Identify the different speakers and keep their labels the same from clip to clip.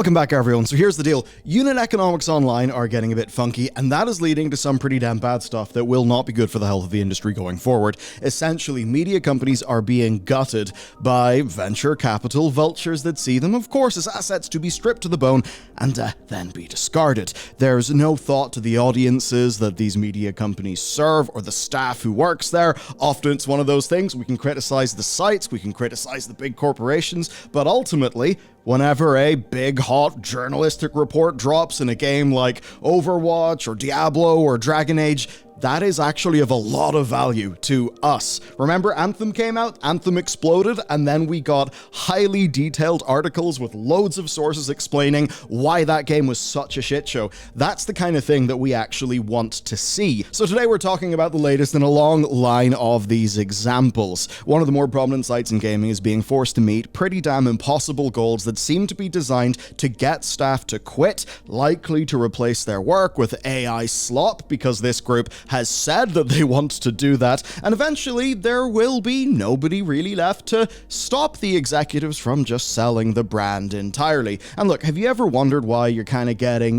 Speaker 1: Welcome back, everyone. So here's the deal. Unit economics online are getting a bit funky, and that is leading to some pretty damn bad stuff that will not be good for the health of the industry going forward. Essentially, media companies are being gutted by venture capital vultures that see them, of course, as assets to be stripped to the bone and then be discarded. There's no thought to the audiences that these media companies serve or the staff who works there. Often it's one of those things, we can criticize the sites, we can criticize the big corporations, but ultimately, whenever a big hot journalistic report drops in a game like Overwatch or Diablo or Dragon Age, that is actually of a lot of value to us. Remember, Anthem came out, Anthem exploded, and then we got highly detailed articles with loads of sources explaining why that game was such a shit show. That's the kind of thing that we actually want to see. So today we're talking about the latest in a long line of these examples. One of the more prominent sites in gaming is being forced to meet pretty damn impossible goals that seem to be designed to get staff to quit, likely to replace their work with AI slop, because this group has said that they want to do that, and eventually there will be nobody really left to stop the executives from just selling the brand entirely. And look, have you ever wondered why you're kind of getting,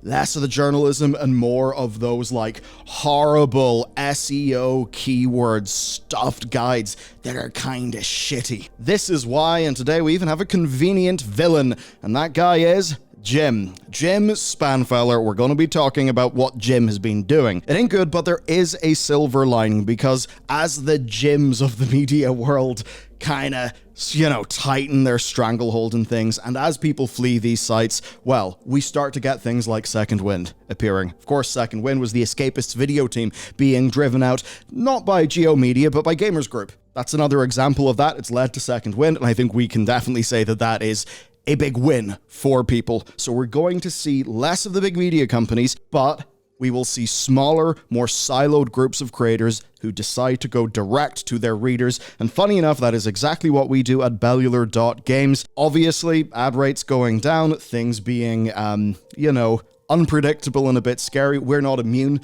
Speaker 1: less of the journalism and more of those like horrible SEO keyword stuffed guides that are kind of shitty? This is why, and today we even have a convenient villain, and that guy is Jim Spanfeller. We're going to be talking about what Jim has been doing. It ain't good, but there is a silver lining, because as the Jims of the media world kind of, tighten their stranglehold and things, and as people flee these sites, well, we start to get things like Second Wind appearing. Of course, Second Wind was the Escapists video team being driven out, not by Geo Media, but by Gamers Group. That's another example of that. It's led to Second Wind, and I think we can definitely say that that is a big win for people. So we're going to see less of the big media companies, but we will see smaller, more siloed groups of creators who decide to go direct to their readers. And funny enough, that is exactly what we do at Bellular.games. Obviously, ad rates going down, things being, unpredictable and a bit scary. We're not immune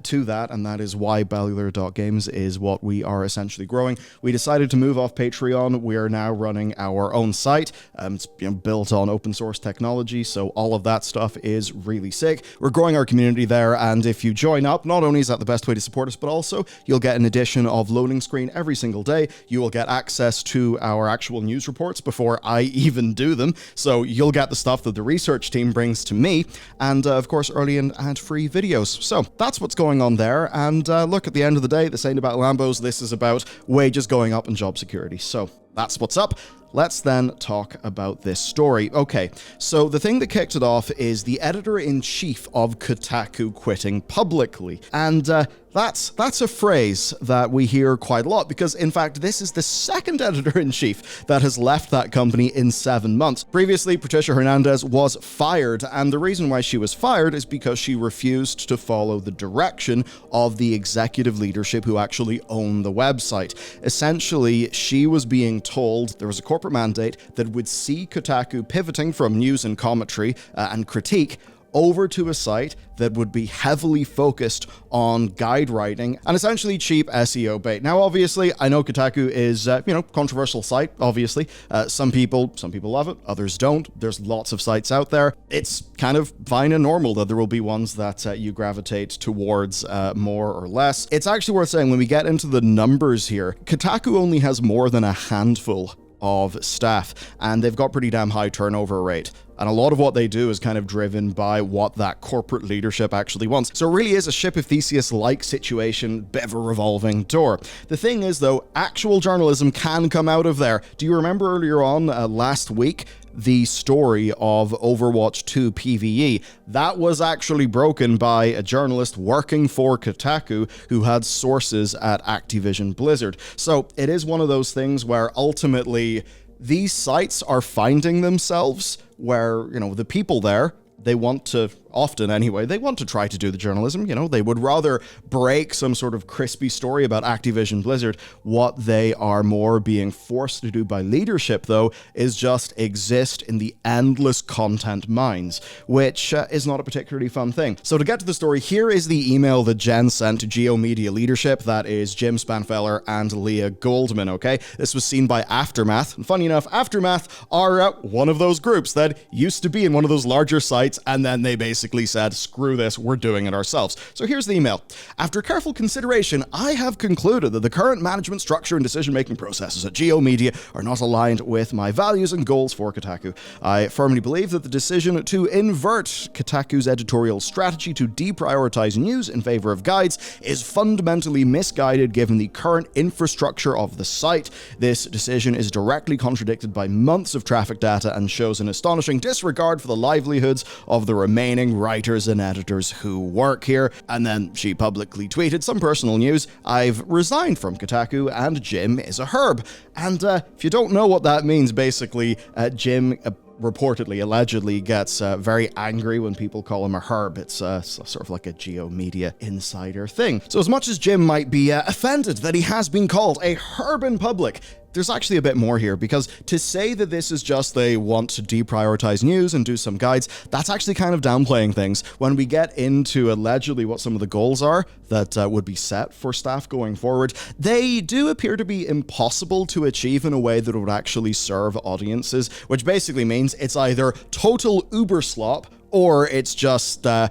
Speaker 1: to that, and that is why Bellular.games is what we are essentially growing. We decided to move off Patreon. We are now running our own site. It's built on open source technology, so all of that stuff is really sick. We're growing our community there, and if you join up, not only is that the best way to support us, but also you'll get an edition of Loading Screen every single day. You will get access to our actual news reports before I even do them, so you'll get the stuff that the research team brings to me, and of course early and ad-free videos. So that's what's going on there, and look, at the end of the day, this ain't about Lambos, this is about wages going up and job security. So that's what's up. Let's then talk about this story. Okay, so the thing that kicked it off is the editor-in-chief of Kotaku quitting publicly. And that's a phrase that we hear quite a lot, because in fact, this is the second editor-in-chief that has left that company in 7 months. Previously, Patricia Hernandez was fired, and the reason why she was fired is because she refused to follow the direction of the executive leadership who actually own the website. Essentially, she was being told there was a corporate mandate that would see Kotaku pivoting from news and commentary and critique over to a site that would be heavily focused on guide writing and essentially cheap SEO bait. Now, obviously, I know Kotaku is, controversial site, obviously. Some people love it, others don't. There's lots of sites out there. It's kind of fine and normal that there will be ones that you gravitate towards more or less. It's actually worth saying, when we get into the numbers here, Kotaku only has more than a handful of staff, and they've got pretty damn high turnover rate. And a lot of what they do is kind of driven by what that corporate leadership actually wants. So it really is a Ship of Theseus-like situation, bit of a revolving door. The thing is, though, actual journalism can come out of there. Do you remember earlier on last week, the story of Overwatch 2 PvE? That was actually broken by a journalist working for Kotaku who had sources at Activision Blizzard. So it is one of those things where ultimately these sites are finding themselves where, the people there, they want to often anyway, they want to try to do the journalism. They would rather break some sort of crispy story about Activision Blizzard. What they are more being forced to do by leadership, though, is just exist in the endless content mines, which is not a particularly fun thing. So to get to the story, here is the email that Jen sent to Geo Media leadership. That is Jim Spanfeller and Leah Goldman, okay? This was seen by Aftermath. And funny enough, Aftermath are one of those groups that used to be in one of those larger sites, and then they basically said, screw this, we're doing it ourselves. So here's the email. After careful consideration, I have concluded that the current management structure and decision-making processes at Geo Media are not aligned with my values and goals for Kotaku. I firmly believe that the decision to invert Kotaku's editorial strategy to deprioritize news in favor of guides is fundamentally misguided given the current infrastructure of the site. This decision is directly contradicted by months of traffic data and shows an astonishing disregard for the livelihoods of the remaining writers and editors who work here. And then she publicly tweeted some personal news. I've resigned from Kotaku and Jim is a herb. And if you don't know what that means, basically, Jim reportedly, allegedly gets very angry when people call him a herb. It's sort of like a Geo Media insider thing. So as much as Jim might be offended that he has been called a herb in public, there's actually a bit more here, because to say that this is just they want to deprioritize news and do some guides, that's actually kind of downplaying things. When we get into allegedly what some of the goals are that would be set for staff going forward, they do appear to be impossible to achieve in a way that would actually serve audiences, which basically means it's either total uber slop or it's just, a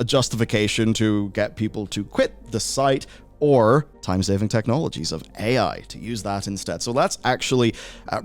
Speaker 1: justification to get people to quit the site, or time-saving technologies of AI to use that instead. So let's actually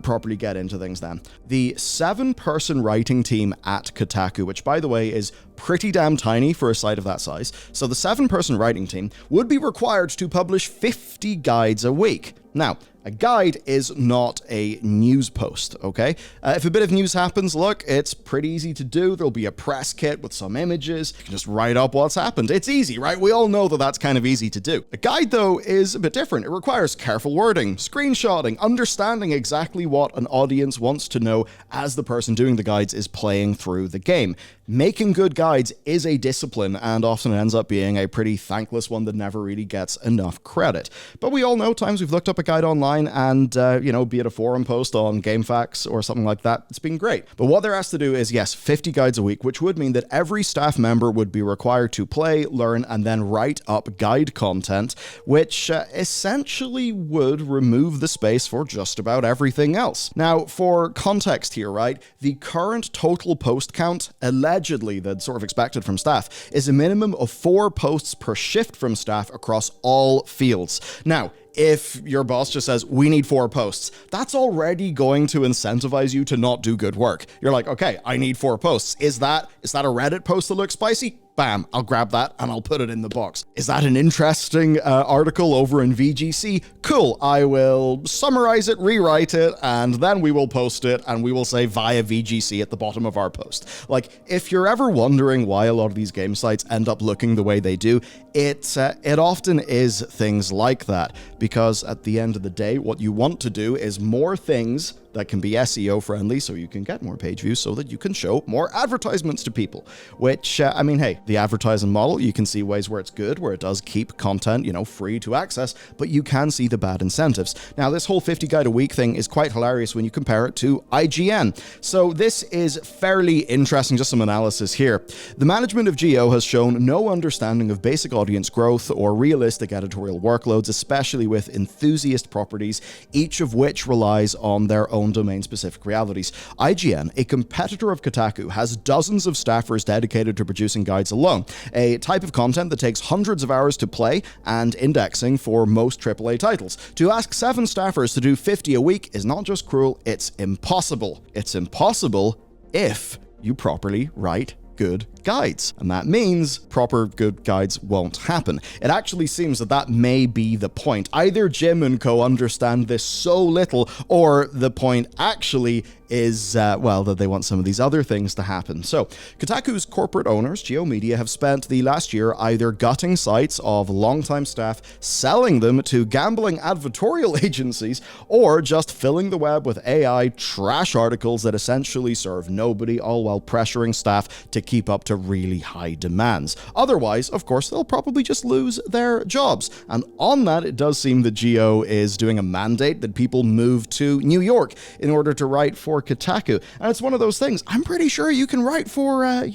Speaker 1: properly get into things then. The 7-person writing team at Kotaku, which by the way is pretty damn tiny for a site of that size, so the 7-person writing team would be required to publish 50 guides a week. Now, a guide is not a news post, okay? If a bit of news happens, look, it's pretty easy to do. There'll be a press kit with some images. You can just write up what's happened. It's easy, right? We all know that that's kind of easy to do. A guide, though, is a bit different. It requires careful wording, screenshotting, understanding exactly what an audience wants to know as the person doing the guides is playing through the game. Making good guides is a discipline, and often it ends up being a pretty thankless one that never really gets enough credit. But we all know times we've looked up a guide online and, be it a forum post on GameFAQs or something like that, it's been great. But what they're asked to do is, yes, 50 guides a week, which would mean that every staff member would be required to play, learn, and then write up guide content, which essentially would remove the space for just about everything else. Now, for context here, right, the current total post count, allegedly that's sort of expected from staff, is a minimum of 4 posts per shift from staff across all fields. Now, if your boss just says, we need 4 posts, that's already going to incentivize you to not do good work. You're like, okay, I need 4 posts. Is that a Reddit post that looks spicy? Bam, I'll grab that and I'll put it in the box. Is that an interesting article over in VGC? Cool, I will summarize it, rewrite it, and then we will post it and we will say via VGC at the bottom of our post. Like, if you're ever wondering why a lot of these game sites end up looking the way they do, it often is things like that. Because at the end of the day, what you want to do is more things that can be SEO friendly so you can get more page views so that you can show more advertisements to people. Which, hey, the advertising model, you can see ways where it's good, where it does keep content, free to access, but you can see the bad incentives. Now, this whole 50 guide a week thing is quite hilarious when you compare it to IGN. So this is fairly interesting, just some analysis here. The management of Geo has shown no understanding of basic audience growth or realistic editorial workloads, especially with enthusiast properties, each of which relies on their own domain-specific realities. IGN, a competitor of Kotaku, has dozens of staffers dedicated to producing guides alone, a type of content that takes hundreds of hours to play and indexing for most AAA titles. To ask 7 staffers to do 50 a week is not just cruel, it's impossible. It's impossible if you properly write good guides. And that means proper good guides won't happen. It actually seems that may be the point. Either Jim and co understand this so little, or the point actually is, that they want some of these other things to happen. So, Kotaku's corporate owners, Geo Media, have spent the last year either gutting sites of longtime staff, selling them to gambling advertorial agencies, or just filling the web with AI trash articles that essentially serve nobody, all while pressuring staff to keep up to really high demands. Otherwise, of course, they'll probably just lose their jobs. And on that, it does seem that Geo is doing a mandate that people move to New York in order to write for Kotaku. And it's one of those things, I'm pretty sure you can write for, a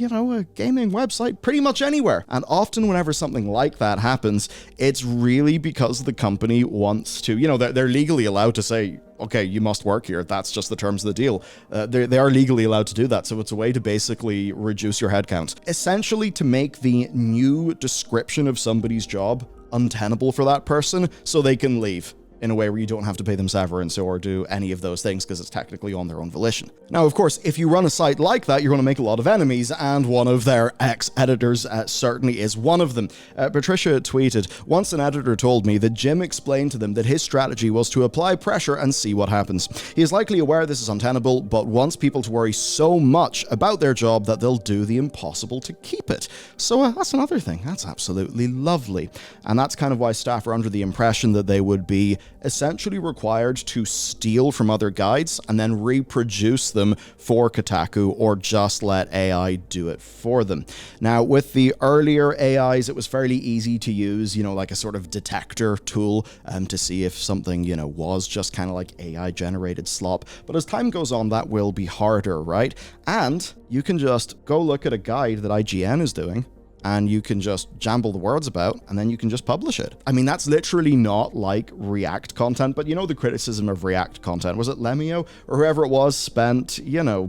Speaker 1: gaming website pretty much anywhere. And often whenever something like that happens, it's really because the company wants to, they're legally allowed to say, okay, you must work here. That's just the terms of the deal. They are legally allowed to do that. So it's a way to basically reduce your headcount. Essentially to make the new description of somebody's job untenable for that person so they can leave in a way where you don't have to pay them severance or do any of those things because it's technically on their own volition. Now, of course, if you run a site like that, you're going to make a lot of enemies, and one of their ex-editors certainly is one of them. Patricia tweeted, "Once an editor told me that Jim explained to them that his strategy was to apply pressure and see what happens. He is likely aware this is untenable, but wants people to worry so much about their job that they'll do the impossible to keep it." So that's another thing. That's absolutely lovely. And that's kind of why staff are under the impression that they would be essentially required to steal from other guides and then reproduce them for Kotaku, or just let AI do it for them. Now, with the earlier AIs, it was fairly easy to use, like a sort of detector tool to see if something, was just kind of like AI generated slop. But as time goes on, that will be harder, right? And you can just go look at a guide that IGN is doing, and you can just jamble the words about, and then you can just publish it. I mean, that's literally not like React content, but the criticism of React content, was it Lemio or whoever it was, spent,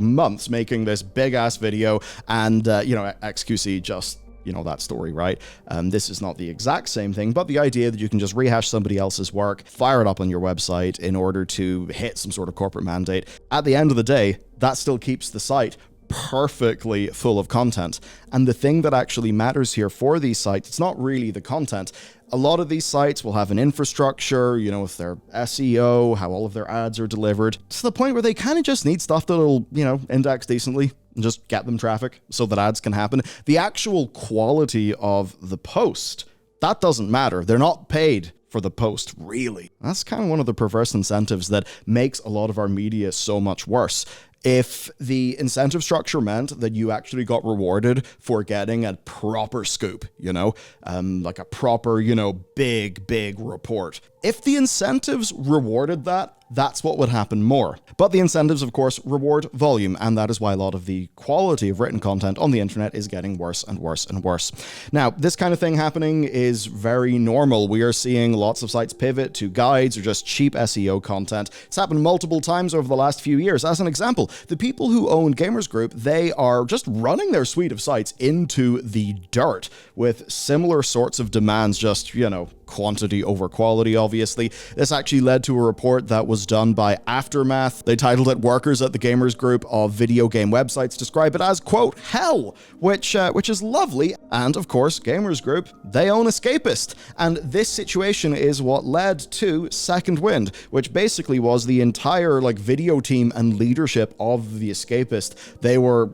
Speaker 1: months making this big ass video, and, XQC just, that story, right? This is not the exact same thing, but the idea that you can just rehash somebody else's work, fire it up on your website in order to hit some sort of corporate mandate. At the end of the day, that still keeps the site perfectly full of content. And the thing that actually matters here for these sites, it's not really the content. A lot of these sites will have an infrastructure, with their SEO, how all of their ads are delivered, to the point where they kind of just need stuff that'll, index decently and just get them traffic so that ads can happen. The actual quality of the post, that doesn't matter. They're not paid for the post, really. That's kind of one of the perverse incentives that makes a lot of our media so much worse. If the incentive structure meant that you actually got rewarded for getting a proper scoop, like a proper, big report. If the incentives rewarded that, that's what would happen more. But the incentives, of course, reward volume, and that is why a lot of the quality of written content on the internet is getting worse and worse and worse. Now, this kind of thing happening is very normal. We are seeing lots of sites pivot to guides or just cheap SEO content. It's happened multiple times over the last few years. As an example, the people who own Gamers Group, they are just running their suite of sites into the dirt with similar sorts of demands, just, quantity over quality, obviously. This actually led to a report that was done by Aftermath. They titled it "Workers at the Gamers Group of Video Game Websites Describe It as, quote, hell," which is lovely. And of course, Gamers Group, they own Escapist. And this situation is what led to Second Wind, which basically was the entire video team and leadership of the Escapist. They were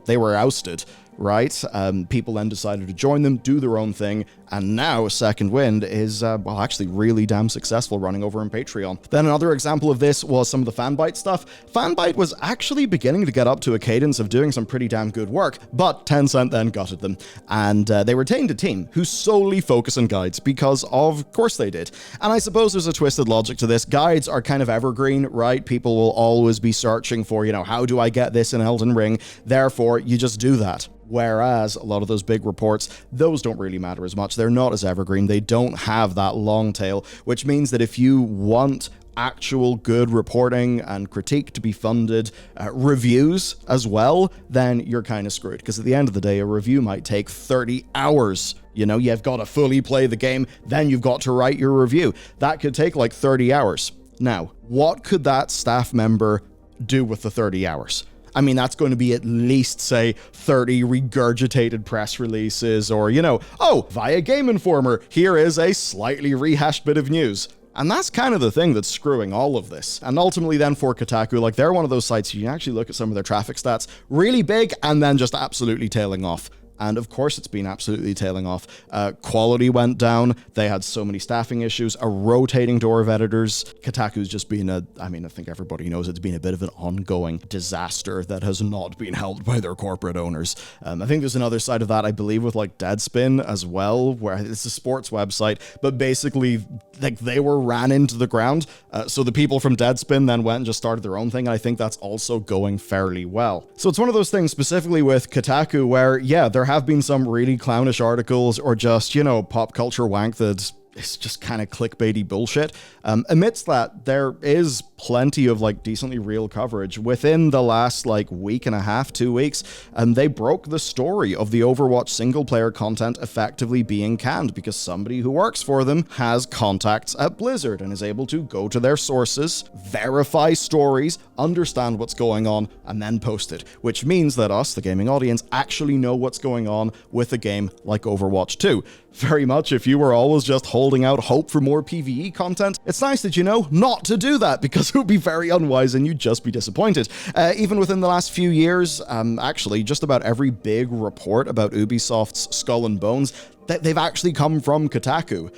Speaker 1: they were ousted, right? People then decided to join them, do their own thing, and now Second Wind is, actually really damn successful, running over on Patreon. Then another example of this was some of the Fanbyte stuff. Fanbyte was actually beginning to get up to a cadence of doing some pretty damn good work, but Tencent then gutted them, and they retained a team who solely focus on guides, because of course they did. And I suppose there's a twisted logic to this. Guides are kind of evergreen, right? People will always be searching for, how do I get this in Elden Ring? Therefore, you just do that. Whereas a lot of those big reports, those don't really matter as much. They're not as evergreen. They don't have that long tail, which means that if you want actual good reporting and critique to be funded, reviews as well, then you're kind of screwed. Because at the end of the day, a review might take 30 hours. You've got to fully play the game, then you've got to write your review. That could take like 30 hours. Now, what could that staff member do with the 30 hours? I mean, that's going to be at least, say, 30 regurgitated press releases, or, via Game Informer, here is a slightly rehashed bit of news. And that's kind of the thing that's screwing all of this. And ultimately then for Kotaku, they're one of those sites you can actually look at some of their traffic stats, really big, and then just absolutely tailing off. and of course it's been absolutely tailing off. Quality went down, they had so many staffing issues, a rotating door of editors. Kotaku's just been I think everybody knows it's been a bit of an ongoing disaster that has not been helped by their corporate owners. I think there's another side of that, I believe, with like Deadspin as well, where it's a sports website, but basically like they were ran into the ground. So the people from Deadspin then went and just started their own thing, and I think that's also going fairly well. So it's one of those things specifically with Kotaku where, yeah, there have been some really clownish articles or just, pop culture wank that it's just kind of clickbaity bullshit. Amidst that, there is plenty of like decently real coverage. Within the last like week and a half, 2 weeks, they broke the story of the Overwatch single player content effectively being canned because somebody who works for them has contacts at Blizzard and is able to go to their sources, verify stories, understand what's going on, and then post it, which means that us, the gaming audience, actually know what's going on with a game like Overwatch 2. Very much if you were always just holding out hope for more PvE content, it's nice that you know not to do that because it would be very unwise and you'd just be disappointed. Even within the last few years, actually, just about every big report about Ubisoft's Skull and Bones, they've actually come from Kotaku.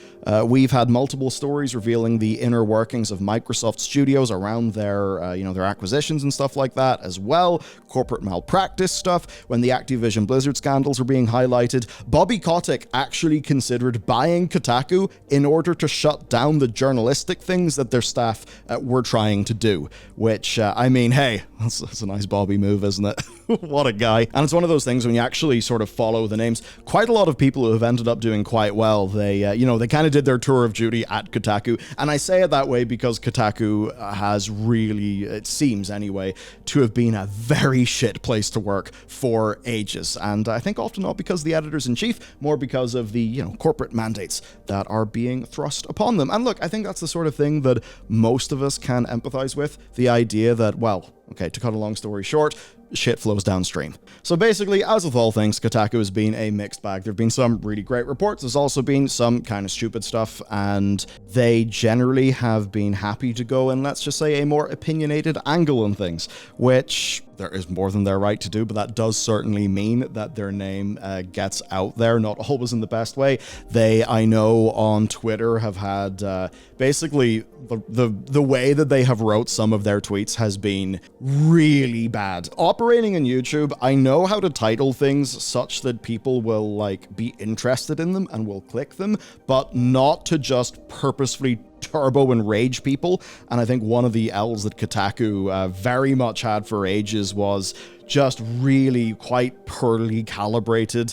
Speaker 1: We've had multiple stories revealing the inner workings of Microsoft Studios around their acquisitions and stuff like that as well. Corporate malpractice stuff. When the Activision Blizzard scandals were being highlighted, Bobby Kotick actually considered buying Kotaku in order to shut down the journalistic things that their staff were trying to do. Which, hey, that's a nice Bobby move, isn't it? What a guy. And it's one of those things when you actually sort of follow the names. Quite a lot of people who have ended up doing quite well. They kind of did their tour of duty at Kotaku. And I say it that way because Kotaku has really, it seems anyway, to have been a very shit place to work for ages. And I think often not because of the editors-in-chief, more because of the, corporate mandates that are being thrust upon them. And look, I think that's the sort of thing that most of us can empathize with. The idea that, well, okay, to cut a long story short, shit flows downstream. So basically, as with all things, Kotaku has been a mixed bag. There have been some really great reports. There's also been some kind of stupid stuff, and they generally have been happy to go in, let's just say, a more opinionated angle on things, which there is more than their right to do, but that does certainly mean that their name gets out there, not always in the best way. They, I know, on Twitter have had basically the way that they have wrote some of their tweets has been really bad. Operating in YouTube, I know how to title things such that people will be interested in them and will click them, but not to just purposefully turbo and rage people. And I think one of the L's that Kotaku very much had for ages was just really quite poorly calibrated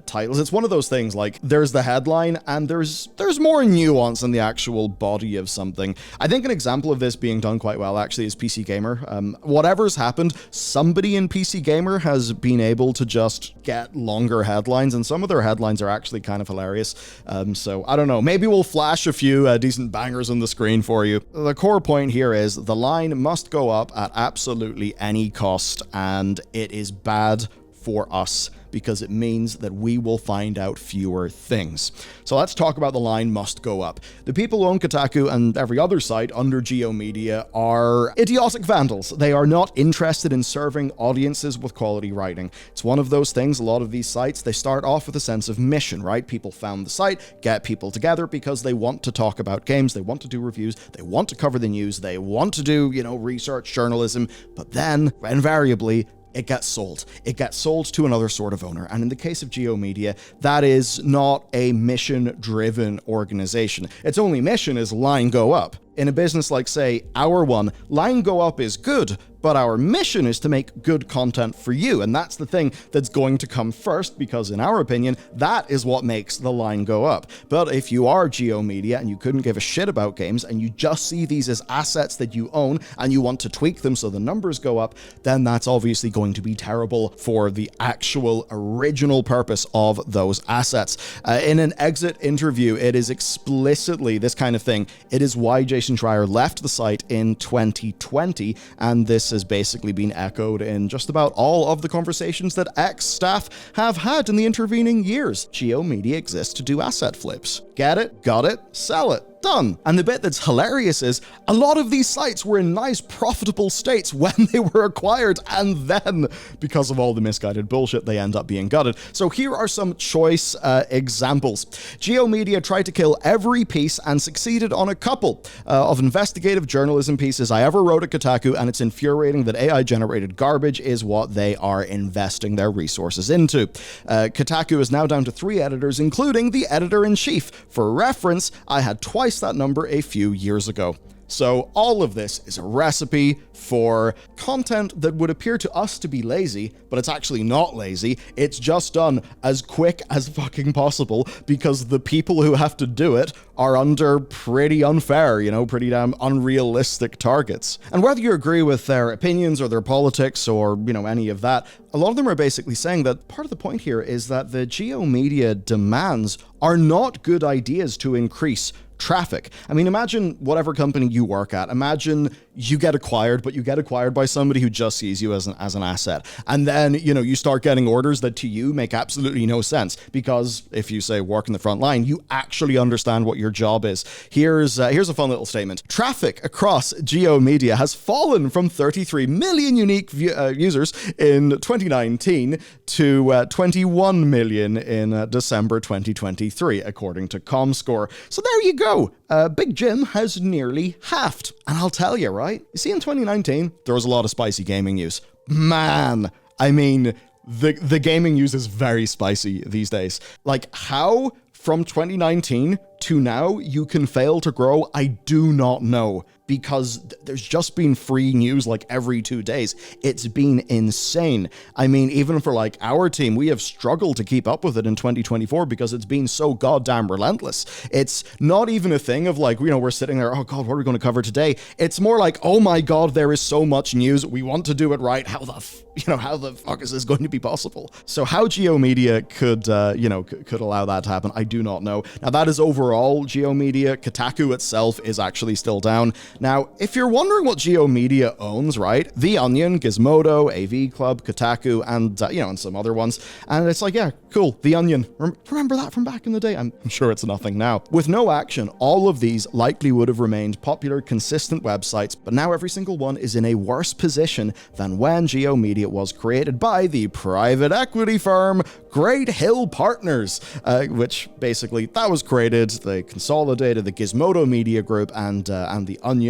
Speaker 1: titles. It's one of those things like there's the headline and there's more nuance in the actual body of something. I think an example of this being done quite well actually is PC Gamer. Whatever's happened, somebody in PC Gamer has been able to just get longer headlines, and some of their headlines are actually kind of hilarious. So I don't know, maybe we'll flash a few decent bangers on the screen for you. The core point here is the line must go up at absolutely any cost, and it is bad for us because it means that we will find out fewer things. So let's talk about the line must go up. The people who own Kotaku and every other site under Geo Media are idiotic vandals. They are not interested in serving audiences with quality writing. It's one of those things, a lot of these sites, they start off with a sense of mission, right? People found the site, get people together because they want to talk about games, they want to do reviews, they want to cover the news, they want to do, research, journalism, but then, invariably, it gets sold. It gets sold to another sort of owner. And in the case of Geo Media, that is not a mission-driven organization. Its only mission is line go up. In a business like, say, our one, line go up is good, but our mission is to make good content for you. And that's the thing that's going to come first, because in our opinion, that is what makes the line go up. But if you are Geo Media and you couldn't give a shit about games and you just see these as assets that you own and you want to tweak them so the numbers go up, then that's obviously going to be terrible for the actual original purpose of those assets. In an exit interview, it is explicitly this kind of thing. It is why Jason Schreier left the site in 2020, and this has basically been echoed in just about all of the conversations that ex-staff have had in the intervening years. Geo Media exists to do asset flips. Get it? Got it? Sell it. done. And the bit that's hilarious is a lot of these sites were in nice, profitable states when they were acquired, and then, because of all the misguided bullshit, they end up being gutted. So here are some choice examples. GeoMedia tried to kill every piece and succeeded on a couple of investigative journalism pieces I ever wrote at Kotaku, and it's infuriating that AI-generated garbage is what they are investing their resources into. Kotaku is now down to 3 editors, including the editor-in-chief. For reference, I had twice that number a few years ago. So all of this is a recipe for content that would appear to us to be lazy, but it's actually not lazy. It's just done as quick as fucking possible because the people who have to do it are under pretty unfair, pretty damn unrealistic targets. And whether you agree with their opinions or their politics or, any of that, a lot of them are basically saying that part of the point here is that the GeoMedia demands are not good ideas to increase traffic. I mean, imagine whatever company you work at. Imagine you get acquired, but you get acquired by somebody who just sees you as an asset. And then, you start getting orders that to you make absolutely no sense because if you say work in the front line, you actually understand what your job is. Here's a fun little statement. Traffic across GeoMedia has fallen from 33 million unique users in 2019 to 21 million in December 2023, according to ComScore. So there you go. Big Jim has nearly halved. And I'll tell you, right? You see, in 2019, there was a lot of spicy gaming news. Man, I mean, the gaming news is very spicy these days. Like, how from 2019 to now you can fail to grow, I do not know. Because there's just been free news like every 2 days. It's been insane. I mean, even for like our team, we have struggled to keep up with it in 2024 because it's been so goddamn relentless. It's not even a thing of like, we're sitting there, oh God, what are we going to cover today? It's more like, oh my God, there is so much news. We want to do it right. How the fuck is this going to be possible? So how GeoMedia could allow that to happen, I do not know. Now that is overall GeoMedia. Kotaku itself is actually still down. Now, if you're wondering what GeoMedia owns, right? The Onion, Gizmodo, AV Club, Kotaku, and, and some other ones. And it's like, yeah, cool, The Onion. Remember that from back in the day? I'm sure it's nothing now. With no action, all of these likely would have remained popular, consistent websites, but now every single one is in a worse position than when GeoMedia was created by the private equity firm Great Hill Partners, which basically, that was created, they consolidated the Gizmodo Media Group and The Onion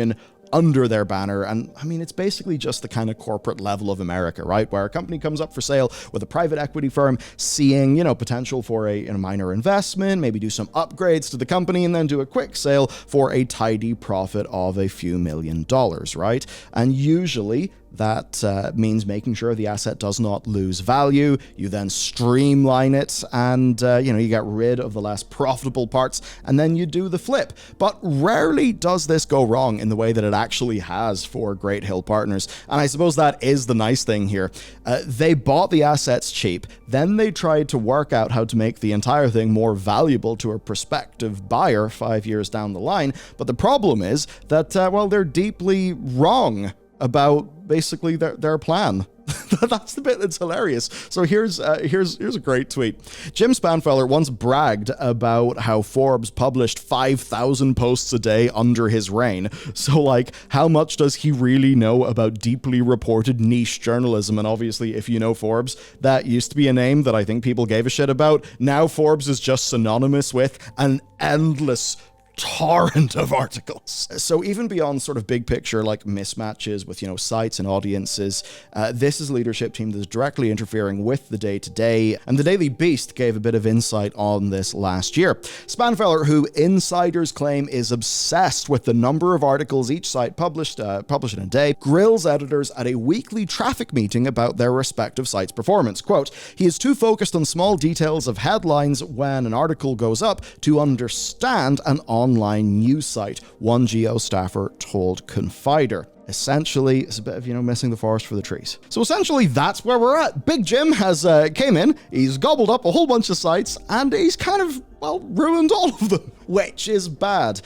Speaker 1: under their banner. And I mean, it's basically just the kind of corporate level of America, right? Where a company comes up for sale with a private equity firm seeing, potential for a minor investment, maybe do some upgrades to the company and then do a quick sale for a tidy profit of a few $1 million, right? And usually that means making sure the asset does not lose value. You then streamline it and, you get rid of the less profitable parts and then you do the flip. But rarely does this go wrong in the way that it actually has for Great Hill Partners. And I suppose that is the nice thing here. They bought the assets cheap. Then they tried to work out how to make the entire thing more valuable to a prospective buyer 5 years down the line. But the problem is that, they're deeply wrong about basically their plan. That's the bit that's hilarious. So here's a great tweet. Jim Spanfeller once bragged about how Forbes published 5,000 posts a day under his reign. So like, how much does he really know about deeply reported niche journalism? And obviously, if you know Forbes, that used to be a name that I think people gave a shit about. Now Forbes is just synonymous with an endless torrent of articles. So even beyond sort of big picture like mismatches with sites and audiences, this is a leadership team that's directly interfering with the day-to-day, and the Daily Beast gave a bit of insight on this last year. Spanfeller, who insiders claim is obsessed with the number of articles each site published in a day, grills editors at a weekly traffic meeting about their respective site's performance. Quote, he is too focused on small details of headlines when an article goes up to understand an online news site, one Geo staffer told Confider. Essentially, it's a bit of, missing the forest for the trees. So essentially, that's where we're at. Big Jim has came in, he's gobbled up a whole bunch of sites, and he's kind of, ruined all of them, which is bad.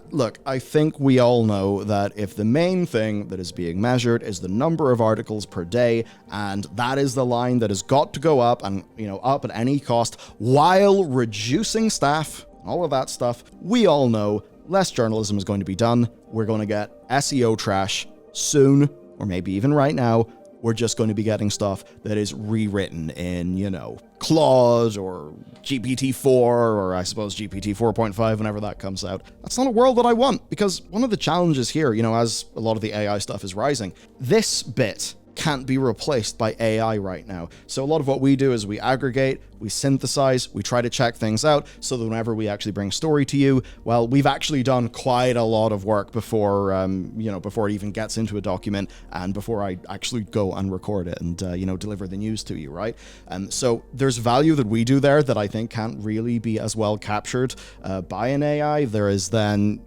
Speaker 1: Look, I think we all know that if the main thing that is being measured is the number of articles per day, and that is the line that has got to go up and, up at any cost while reducing staff, all of that stuff, we all know less journalism is going to be done. We're going to get SEO trash soon, or maybe even right now. We're just going to be getting stuff that is rewritten in, Claude or GPT-4, or I suppose GPT 4.5 whenever that comes out. That's not a world that I want, because one of the challenges here, as a lot of the AI stuff is rising, this bit can't be replaced by AI right now. So a lot of what we do is we aggregate, we synthesize, we try to check things out so that whenever we actually bring story to you, well, we've actually done quite a lot of work before, before it even gets into a document and before I actually go and record it and, deliver the news to you, right? So there's value that we do there that I think can't really be as well captured by an AI. There is then,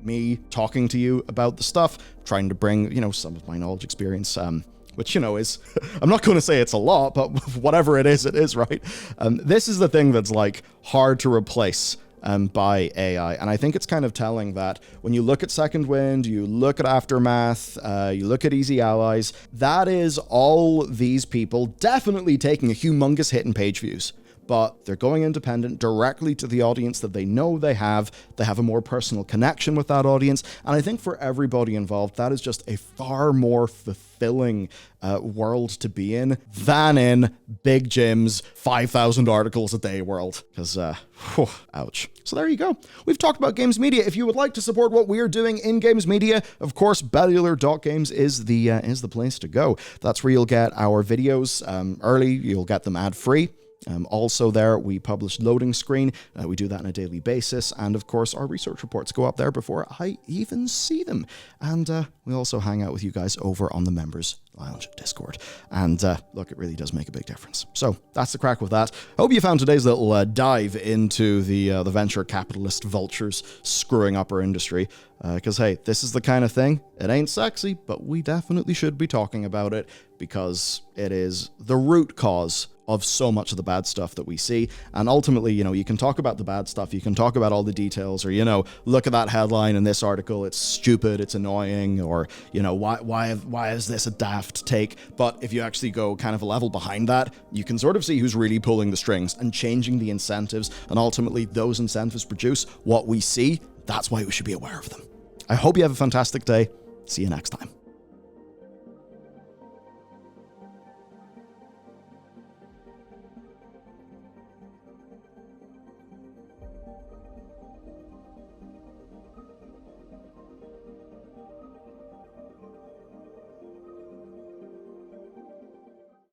Speaker 1: me talking to you about the stuff, trying to bring, some of my knowledge experience, which, is, I'm not going to say it's a lot, but whatever it is, right? This is the thing that's like hard to replace by AI. And I think it's kind of telling that when you look at Second Wind, you look at Aftermath, you look at Easy Allies, that is all these people definitely taking a humongous hit in page views. But they're going independent directly to the audience that they know they have. They have a more personal connection with that audience. And I think for everybody involved, that is just a far more fulfilling world to be in than in Big Jim's 5,000 articles a day world. Because, ouch. So there you go. We've talked about Games Media. If you would like to support what we are doing in Games Media, of course, Bellular.games is the place to go. That's where you'll get our videos early. You'll get them ad-free. Also there, we publish loading screen. We do that on a daily basis. And of course, our research reports go up there before I even see them. And we also hang out with you guys over on the Members Lounge Discord. And look, it really does make a big difference. So that's the crack with that. Hope you found today's little dive into the venture capitalist vultures screwing up our industry. Because, hey, this is the kind of thing. It ain't sexy, but we definitely should be talking about it because it is the root cause of so much of the bad stuff that we see. And ultimately, you can talk about the bad stuff, you can talk about all the details, or, look at that headline in this article, it's stupid, it's annoying, or, why is this a daft take? But if you actually go kind of a level behind that, you can sort of see who's really pulling the strings and changing the incentives, and ultimately those incentives produce what we see. That's why we should be aware of them. I hope you have a fantastic day. See you next time.